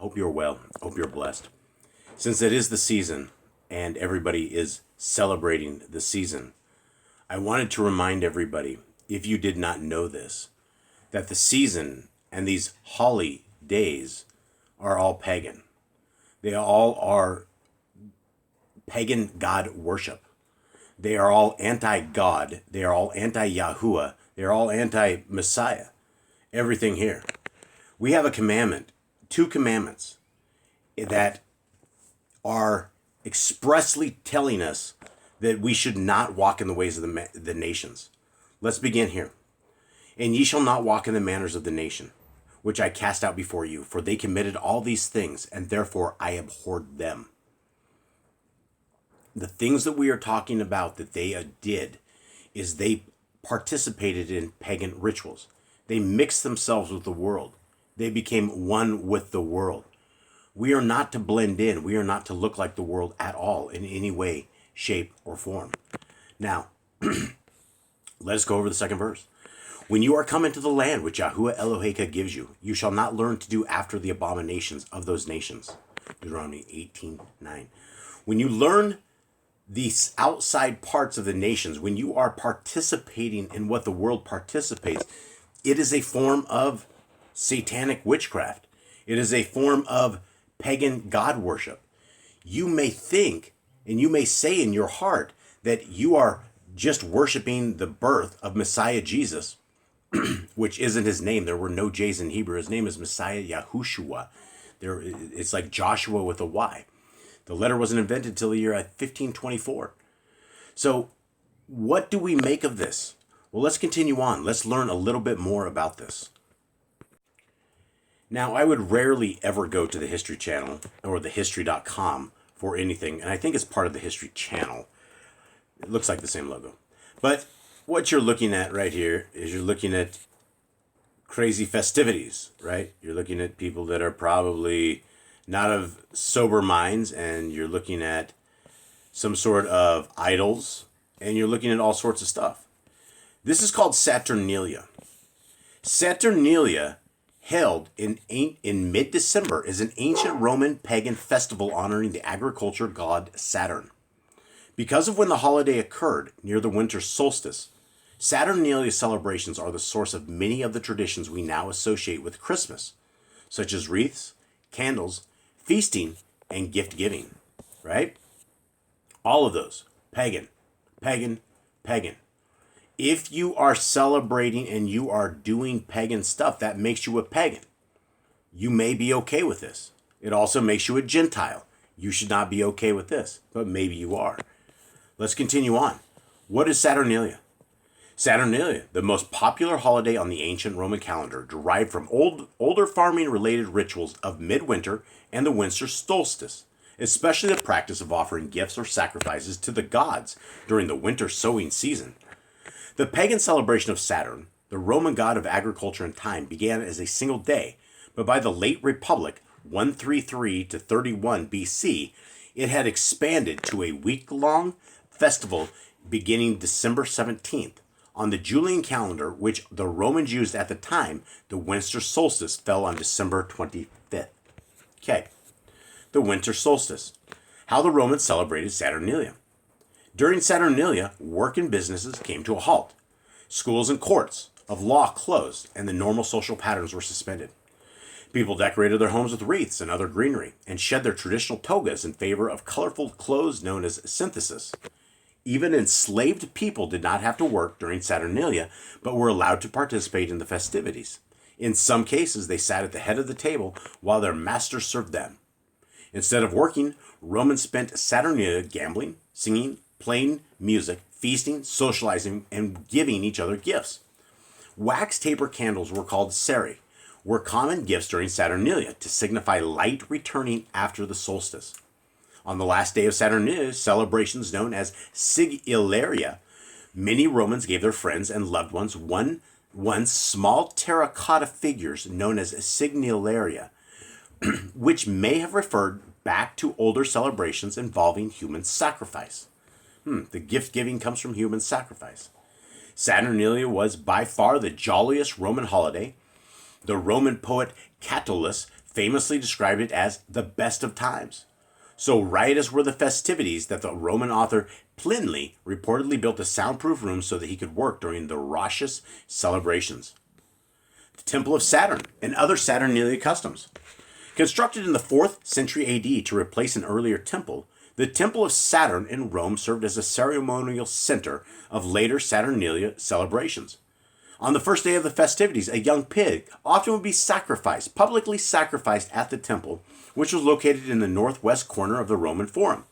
Hope you're well. Hope you're blessed. Since it is the season and everybody is celebrating the season, I wanted to remind everybody, if you did not know this, that the season and these holy days are all pagan. They all are pagan God worship. They are all anti-God. They are all anti-Yahuwah. They are all anti-Messiah. Everything here. We have a commandment, 2 commandments that are expressly telling us that we should not walk in the ways of the nations. Let's begin here. And ye shall not walk in the manners of the nation, which I cast out before you, for they committed all these things, and therefore I abhorred them. The things that we are talking about that they did is they participated in pagan rituals. They mixed themselves with the world. They became one with the world. We are not to blend in. We are not to look like the world at all in any way, shape, or form. Now, let us go over the second verse. When you are come into the land which Yahuwah Eloheka gives you, you shall not learn to do after the abominations of those nations. Deuteronomy 18:9. When you learn these outside parts of the nations, when you are participating in what the world participates, it is a form of satanic witchcraft. It is a form of pagan God worship. You may think and you may say in your heart that you are just worshiping the birth of Messiah Jesus, which isn't his name. There were no J's in Hebrew. His name is Messiah Yahushua. It's like Joshua with a Y. The letter wasn't invented until the year 1524. So what do we make of this? Well, let's continue on. Let's learn a little bit more about this. Now, I would rarely ever go to the History Channel or the history.com for anything, and I think it's part of the History Channel. It looks like the same logo. But what you're looking at right here is you're looking at crazy festivities, right? You're looking at people that are probably not of sober minds, and you're looking at some sort of idols, and you're looking at all sorts of stuff. This is called Saturnalia. Saturnalia, held in mid-December, is an ancient Roman pagan festival honoring the agriculture god Saturn. Because of when the holiday occurred, near the winter solstice, Saturnalia celebrations are the source of many of the traditions we now associate with Christmas, such as wreaths, candles, feasting, and gift giving, right? All of those, pagan, pagan, pagan. If you are celebrating and you are doing pagan stuff, that makes you a pagan. You may be okay with this. It also makes you a Gentile. You should not be okay with this, but maybe you are. Let's continue on. What is Saturnalia? Saturnalia, the most popular holiday on the ancient Roman calendar, derived from older farming-related rituals of midwinter and the winter solstice, especially the practice of offering gifts or sacrifices to the gods during the winter sowing season. The pagan celebration of Saturn, the Roman god of agriculture and time, began as a single day, but by the late Republic, 133 to 31 BC, it had expanded to a week-long festival beginning December 17th. On the Julian calendar, which the Romans used at the time, the winter solstice fell on December 25th. Okay, the winter solstice. How the Romans celebrated Saturnalia. During Saturnalia, work and businesses came to a halt. Schools and courts of law closed, and the normal social patterns were suspended. People decorated their homes with wreaths and other greenery, and shed their traditional togas in favor of colorful clothes known as synthesis. Even enslaved people did not have to work during Saturnalia, but were allowed to participate in the festivities. In some cases, they sat at the head of the table while their masters served them. Instead of working, Romans spent Saturnalia gambling, singing, playing music, feasting, socializing, and giving each other gifts. Wax taper candles were called ceri, were common gifts during Saturnalia to signify light returning after the solstice. On the last day of Saturnalia, celebrations known as Sigillaria, many Romans gave their friends and loved ones one small terracotta figures known as Signillaria, which may have referred back to older celebrations involving human sacrifice. The gift giving comes from human sacrifice. Saturnalia was by far the jolliest Roman holiday. The Roman poet Catullus famously described it as the best of times. So riotous were the festivities that the Roman author Pliny reportedly built a soundproof room so that he could work during the raucous celebrations. The Temple of Saturn and other Saturnalia customs. Constructed in the 4th century AD to replace an earlier temple, the Temple of Saturn in Rome served as a ceremonial center of later Saturnalia celebrations. On the first day of the festivities, a young pig often would be sacrificed, publicly sacrificed at the temple, which was located in the northwest corner of the Roman Forum.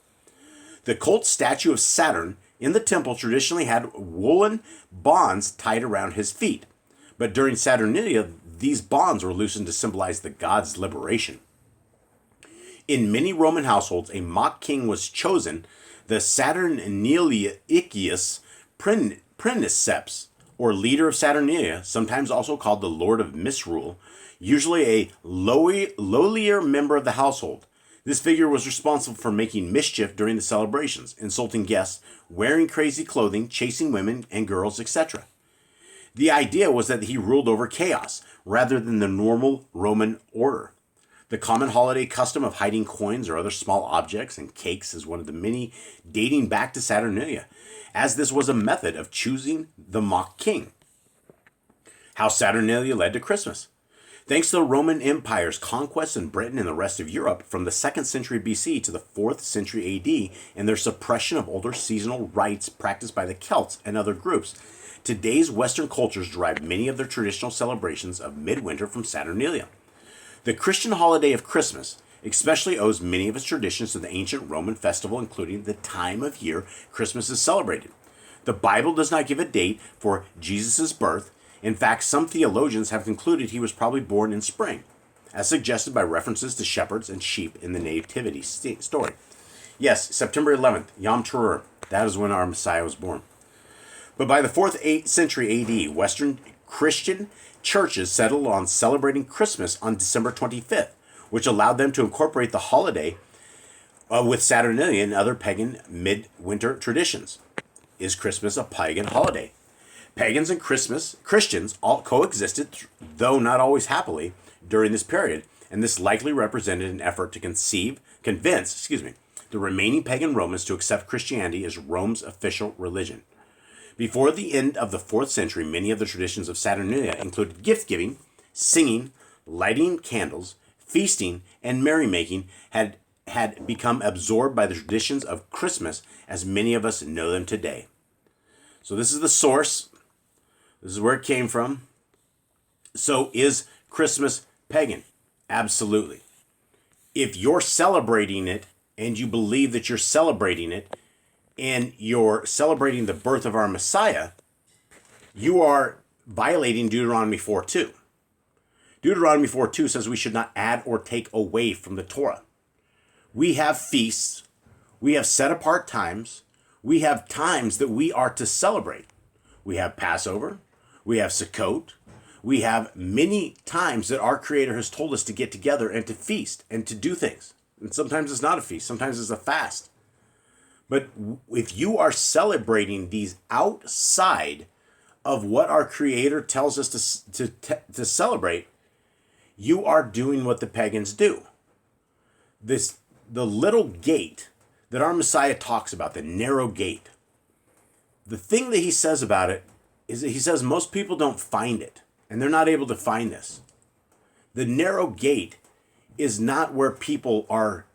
The cult statue of Saturn in the temple traditionally had woolen bonds tied around his feet, but during Saturnalia, these bonds were loosened to symbolize the god's liberation. In many Roman households, a mock king was chosen, the Saturnaliicius Princeps, or leader of Saturnalia, sometimes also called the Lord of Misrule, usually a lowlier member of the household. This figure was responsible for making mischief during the celebrations, insulting guests, wearing crazy clothing, chasing women and girls, etc. The idea was that he ruled over chaos, rather than the normal Roman order. The common holiday custom of hiding coins or other small objects and cakes is one of the many dating back to Saturnalia, as this was a method of choosing the mock king. How Saturnalia led to Christmas. Thanks to the Roman Empire's conquests in Britain and the rest of Europe from the 2nd century BC to the 4th century AD and their suppression of older seasonal rites practiced by the Celts and other groups, today's Western cultures derive many of their traditional celebrations of midwinter from Saturnalia. The Christian holiday of Christmas especially owes many of its traditions to the ancient Roman festival, including the time of year Christmas is celebrated. The Bible does not give a date for Jesus' birth. In fact, some theologians have concluded he was probably born in spring, as suggested by references to shepherds and sheep in the nativity story. Yes, September 11th, Yom Teruah, that is when our Messiah was born. But by the 4th century AD, Western Christian churches settled on celebrating Christmas on December 25th, which allowed them to incorporate the holiday with Saturnalia and other pagan midwinter traditions. Is Christmas a pagan holiday? Pagans and Christians all coexisted, though not always happily, during this period, and this likely represented an effort to convince the remaining pagan Romans to accept Christianity as Rome's official religion. Before the end of the 4th century, many of the traditions of Saturnalia included gift-giving, singing, lighting candles, feasting, and merrymaking had become absorbed by the traditions of Christmas as many of us know them today. So this is the source. This is where it came from. So is Christmas pagan? Absolutely. If you're celebrating it and you believe that you're celebrating it and you're celebrating the birth of our Messiah, you are violating Deuteronomy 4:2. Deuteronomy 4:2 says we should not add or take away from the Torah. We have feasts. We have set apart times. We have times that we are to celebrate. We have Passover. We have Sukkot. We have many times that our Creator has told us to get together and to feast and to do things. And sometimes it's not a feast. Sometimes it's a fast. But if you are celebrating these outside of what our Creator tells us to celebrate, you are doing what the pagans do. The little gate that our Messiah talks about, the narrow gate, the thing that he says about it is that he says most people don't find it, and they're not able to find this. The narrow gate is not where people are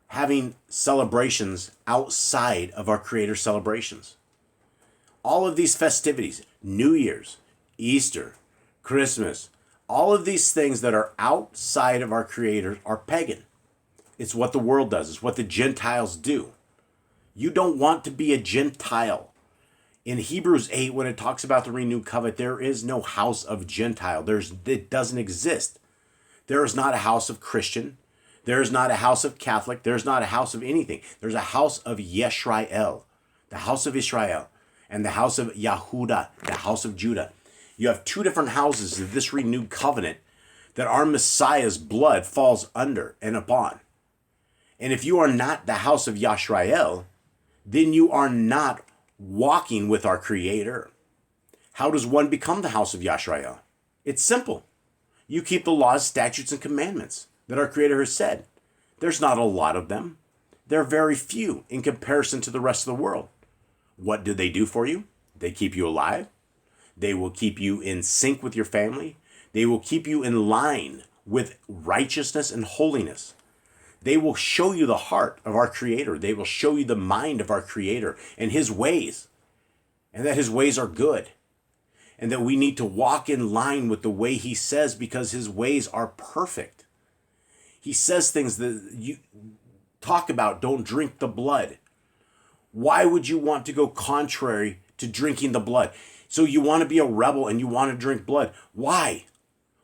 having celebrations outside of our Creator celebrations. All of these festivities, New Year's, Easter, Christmas, all of these things that are outside of our Creator are pagan. It's what the world does. It's what the Gentiles do. You don't want to be a Gentile. In Hebrews 8, when it talks about the renewed covenant, there is no house of Gentile. It doesn't exist. There is not a house of Christian. There is not a house of Catholic. There's not a house of anything. There's a house of Yisrael, the house of Israel, and the house of Yahudah, the house of Judah. You have two different houses of this renewed covenant that our Messiah's blood falls under and upon. And if you are not the house of Yisrael, then you are not walking with our Creator. How does one become the house of Yisrael? It's simple. You keep the laws, statutes, and commandments. that our Creator has said. There's not a lot of them. They're very few in comparison to the rest of the world. What do they do for you? They keep you alive. They will keep you in sync with your family. They will keep you in line with righteousness and holiness. They will show you the heart of our Creator. They will show you the mind of our Creator and His ways, and that His ways are good, and that we need to walk in line with the way He says, because His ways are perfect. He says things that you talk about, don't drink the blood. Why would you want to go contrary to drinking the blood? So you want to be a rebel and you want to drink blood. Why?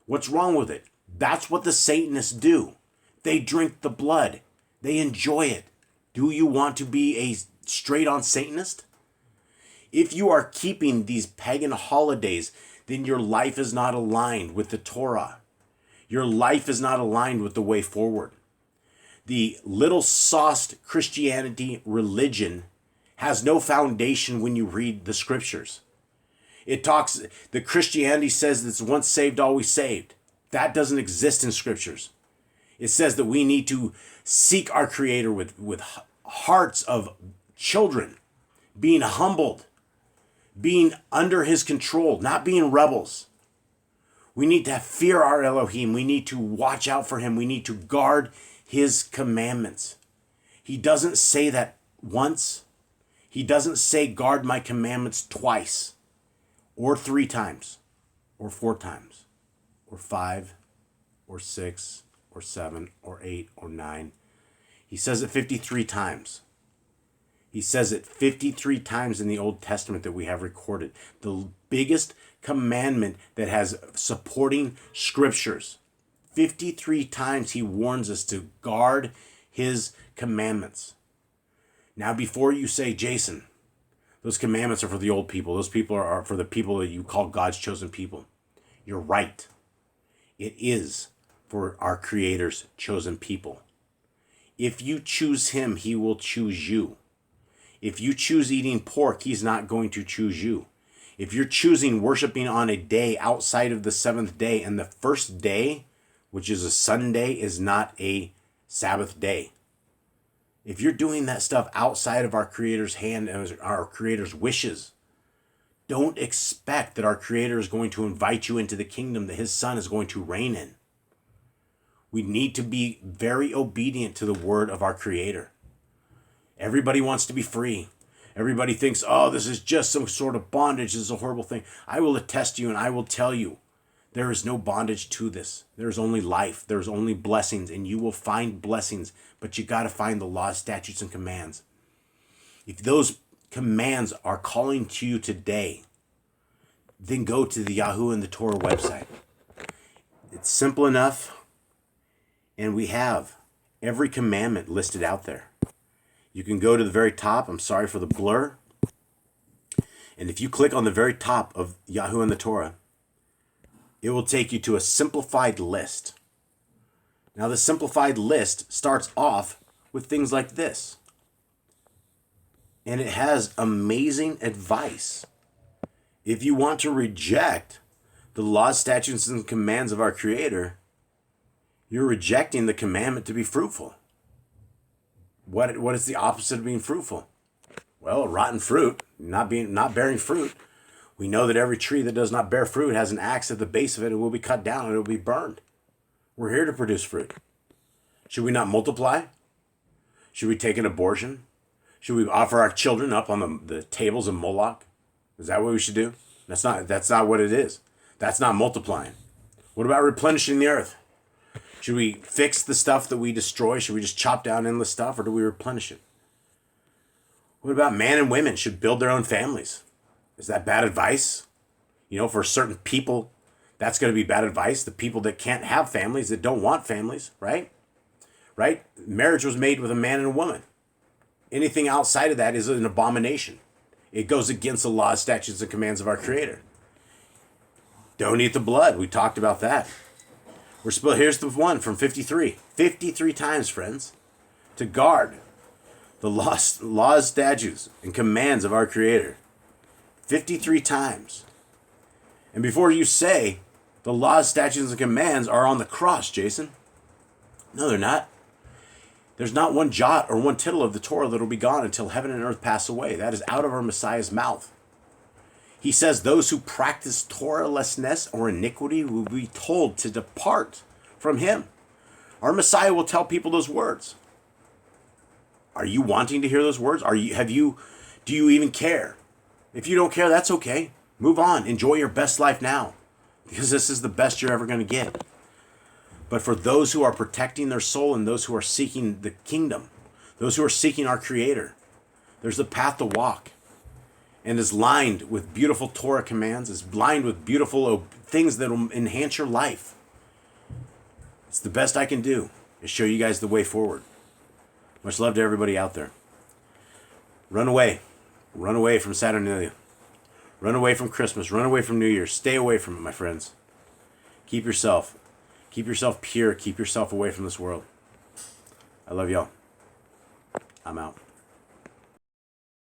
What's wrong with it? That's what the Satanists do. They drink the blood. They enjoy it. Do you want to be a straight-on Satanist? If you are keeping these pagan holidays, then your life is not aligned with the Torah. Your life is not aligned with the way forward. The little sauced Christianity religion has no foundation when you read the scriptures. The Christianity says it's once saved, always saved. That doesn't exist in scriptures. It says that we need to seek our Creator with hearts of children, being humbled, being under His control, not being rebels. We need to fear our Elohim. We need to watch out for Him. We need to guard His commandments. He doesn't say that once. He doesn't say guard my commandments twice, or 3 times, or 4 times, or 5, or 6, or 7, or 8, or 9. He says it 53 times. He says it 53 times in the Old Testament that we have recorded. The biggest commandment that has supporting scriptures. 53 times He warns us to guard His commandments. Now, before you say, Jason, those commandments are for the old people. Those people are for the people that you call God's chosen people. You're right. It is for our Creator's chosen people. If you choose Him, He will choose you. If you choose eating pork, He's not going to choose you. If you're choosing worshiping on a day outside of the 7th day, and the first day, which is a Sunday, is not a Sabbath day. If you're doing that stuff outside of our Creator's hand and our Creator's wishes, don't expect that our Creator is going to invite you into the kingdom that His Son is going to reign in. We need to be very obedient to the word of our Creator. Everybody wants to be free. Everybody thinks, oh, this is just some sort of bondage. This is a horrible thing. I will attest to you and I will tell you, there is no bondage to this. There's only life. There's only blessings, and you will find blessings, but you got to find the laws, statutes, and commands. If those commands are calling to you today, then go to the Yahoo and the Torah website. It's simple enough, and we have every commandment listed out there. You can go to the very top. I'm sorry for the blur. And if you click on the very top of Yahoo and the Torah, it will take you to a simplified list. Now, the simplified list starts off with things like this. And it has amazing advice. If you want to reject the laws, statutes, and commands of our Creator, you're rejecting the commandment to be fruitful. What is the opposite of being fruitful? Well, a rotten fruit, not bearing fruit. We know that every tree that does not bear fruit has an axe at the base of it and will be cut down and it will be burned. We're here to produce fruit. Should we not multiply? Should we take an abortion? Should we offer our children up on the tables of Moloch? Is that what we should do? That's not what it is. That's not multiplying. What about replenishing the earth? Should we fix the stuff that we destroy? Should we just chop down endless stuff, or do we replenish it? What about man and women should build their own families? Is that bad advice? For certain people, that's going to be bad advice. The people that can't have families, that don't want families, right? Right? Marriage was made with a man and a woman. Anything outside of that is an abomination. It goes against the laws, statutes, and commands of our Creator. Don't eat the blood. We talked about that. Here's the one from 53. 53 times, friends. To guard the laws, statutes, and commands of our Creator. 53 times. And before you say the laws, statutes, and commands are on the cross, Jason, No, they're not. There's not one jot or one tittle of the Torah that will be gone until heaven and earth pass away. That is out of our Messiah's mouth. He says those who practice Torahlessness or iniquity will be told to depart from him. Our Messiah will tell people those words. Are you wanting to hear those words? Do you even care? If you don't care, that's okay. Move on. Enjoy your best life now, because this is the best you're ever going to get. But for those who are protecting their soul and those who are seeking the kingdom, those who are seeking our Creator, there's a path to walk. And is lined with beautiful Torah commands, is lined with beautiful things that will enhance your life. It's the best I can do, is show you guys the way forward. Much love to everybody out there. Run away. Run away from Saturnalia. Run away from Christmas. Run away from New Year's. Stay away from it, my friends. Keep yourself pure. Keep yourself away from this world. I love y'all. I'm out.